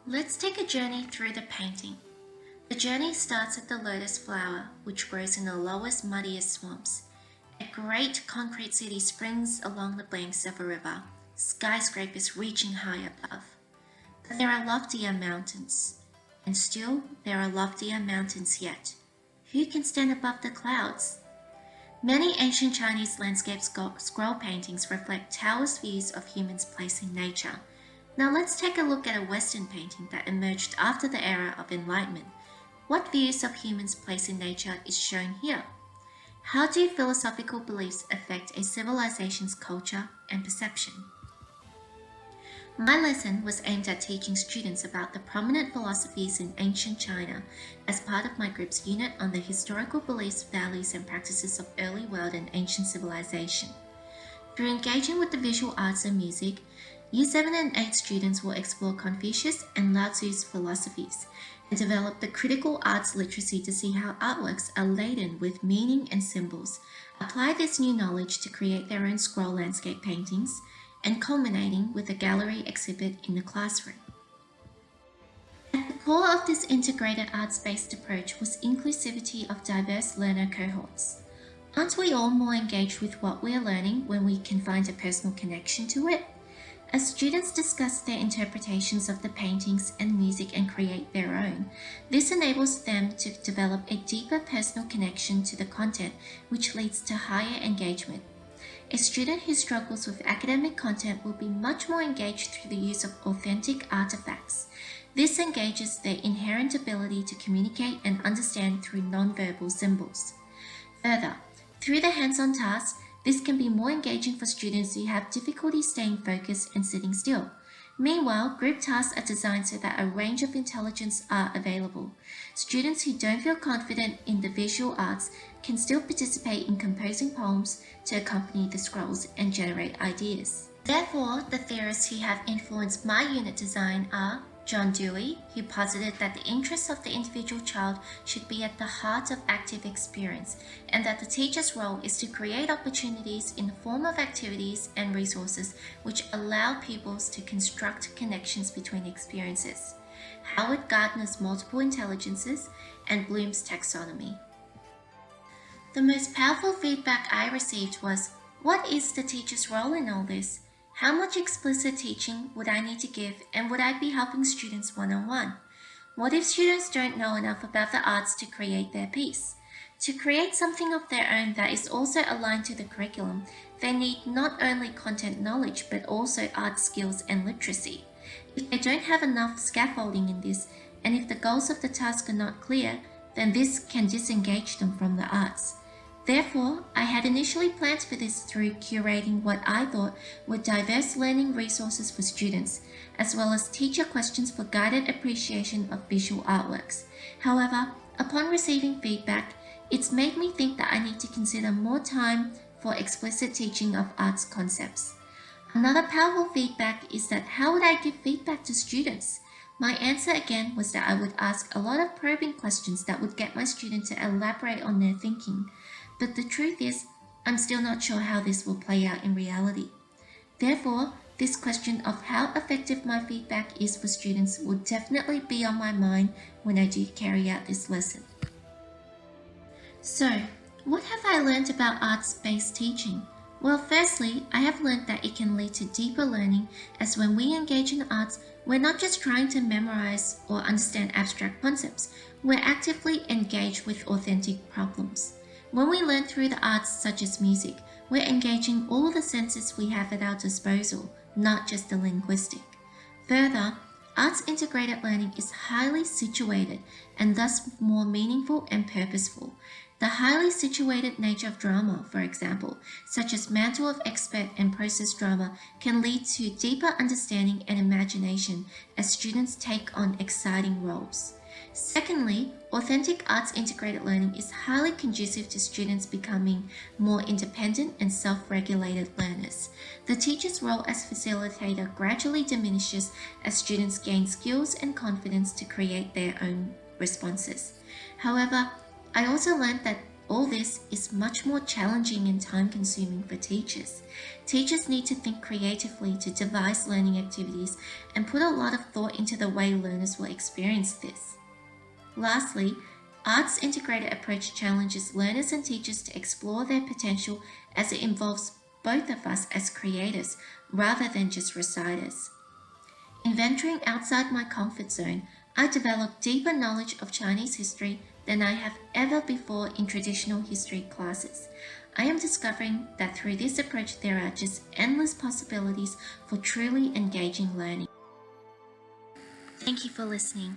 Let's take a journey through the painting. The journey starts at the lotus flower, which grows in the lowest, muddiest swamps. A great concrete city springs along the banks of a river, skyscrapers reaching high above. But there are loftier mountains, and still there are loftier mountains yet. Who can stand above the clouds? Many ancient Chinese landscape scroll paintings reflect Taoist views of humans' place in nature. Now let's take a look at a Western painting that emerged after the era of Enlightenment. What views of humans' place in nature is shown here? How do philosophical beliefs affect a civilization's culture and perception? My lesson was aimed at teaching students about the prominent philosophies in ancient China as part of my group's unit on the historical beliefs, values, and practices of early world and ancient civilization. Through engaging with the visual arts and music, Year 7 and 8 students will explore Confucius and Lao Tzu's philosophies and develop the critical arts literacy to see how artworks are laden with meaning and symbols, apply this new knowledge to create their own scroll landscape paintings, and culminating with a gallery exhibit in the classroom. At the core of this integrated arts-based approach was inclusivity of diverse learner cohorts. Aren't we all more engaged with what we are learning when we can find a personal connection to it? As students discuss their interpretations of the paintings and music and create their own, this enables them to develop a deeper personal connection to the content, which leads to higher engagement. A student who struggles with academic content will be much more engaged through the use of authentic artifacts. This engages their inherent ability to communicate and understand through nonverbal symbols. Further, through the hands-on tasks, this can be more engaging for students who have difficulty staying focused and sitting still. Meanwhile, group tasks are designed so that a range of intelligence are available. Students who don't feel confident in the visual arts can still participate in composing poems to accompany the scrolls and generate ideas. Therefore, the theorists who have influenced my unit design are John Dewey, who posited that the interests of the individual child should be at the heart of active experience, and that the teacher's role is to create opportunities in the form of activities and resources which allow pupils to construct connections between experiences. Howard Gardner's multiple intelligences, and Bloom's taxonomy. The most powerful feedback I received was, what is the teacher's role in all this? How much explicit teaching would I need to give, and would I be helping students one-on-one? What if students don't know enough about the arts to create their piece? To create something of their own that is also aligned to the curriculum, they need not only content knowledge but also art skills and literacy. If they don't have enough scaffolding in this, and if the goals of the task are not clear, then this can disengage them from the arts. Therefore, I had initially planned for this through curating what I thought were diverse learning resources for students, as well as teacher questions for guided appreciation of visual artworks. However, upon receiving feedback, it's made me think that I need to consider more time for explicit teaching of arts concepts. Another powerful feedback is that how would I give feedback to students? My answer again was that I would ask a lot of probing questions that would get my student to elaborate on their thinking. But the truth is, I'm still not sure how this will play out in reality. Therefore, this question of how effective my feedback is for students will definitely be on my mind when I do carry out this lesson. So, what have I learned about arts-based teaching? Well, firstly, I have learned that it can lead to deeper learning, as when we engage in arts, we're not just trying to memorize or understand abstract concepts, we're actively engaged with authentic problems. When we learn through the arts such as music, we're engaging all the senses we have at our disposal, not just the linguistic. Further, arts integrated learning is highly situated and thus more meaningful and purposeful. The highly situated nature of drama, for example, such as mantle of expert and process drama, can lead to deeper understanding and imagination as students take on exciting roles. Secondly, authentic arts integrated learning is highly conducive to students becoming more independent and self-regulated learners. The teacher's role as facilitator gradually diminishes as students gain skills and confidence to create their own responses. However, I also learned that All this is much more challenging and time-consuming for teachers. Teachers need to think creatively to devise learning activities and put a lot of thought into the way learners will experience this. Lastly, arts integrated approach challenges learners and teachers to explore their potential as it involves both of us as creators rather than just reciters. In venturing outside my comfort zone, I developed deeper knowledge of Chinese history than I have ever before in traditional history classes. I am discovering that through this approach there are just endless possibilities for truly engaging learning. Thank you for listening.